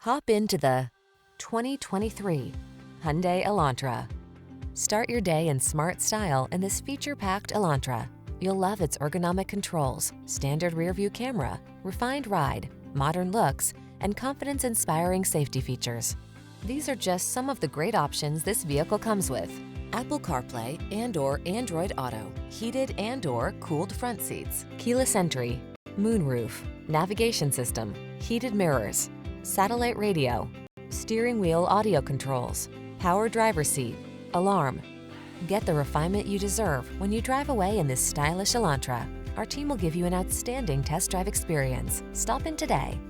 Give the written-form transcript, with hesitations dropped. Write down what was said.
Hop into the 2023 Hyundai Elantra. Start your day in smart style in this feature-packed Elantra. You'll love its ergonomic controls, standard rear-view camera, refined ride, modern looks, and confidence-inspiring safety features. These are just some of the great options this vehicle comes with: Apple CarPlay and/or Android Auto, heated and/or cooled front seats, keyless entry, moonroof, navigation system, heated mirrors, satellite radio, steering wheel audio controls, power driver seat, alarm. Get the refinement you deserve when you drive away in this stylish Elantra. Our team will give you an outstanding test drive experience. Stop in today.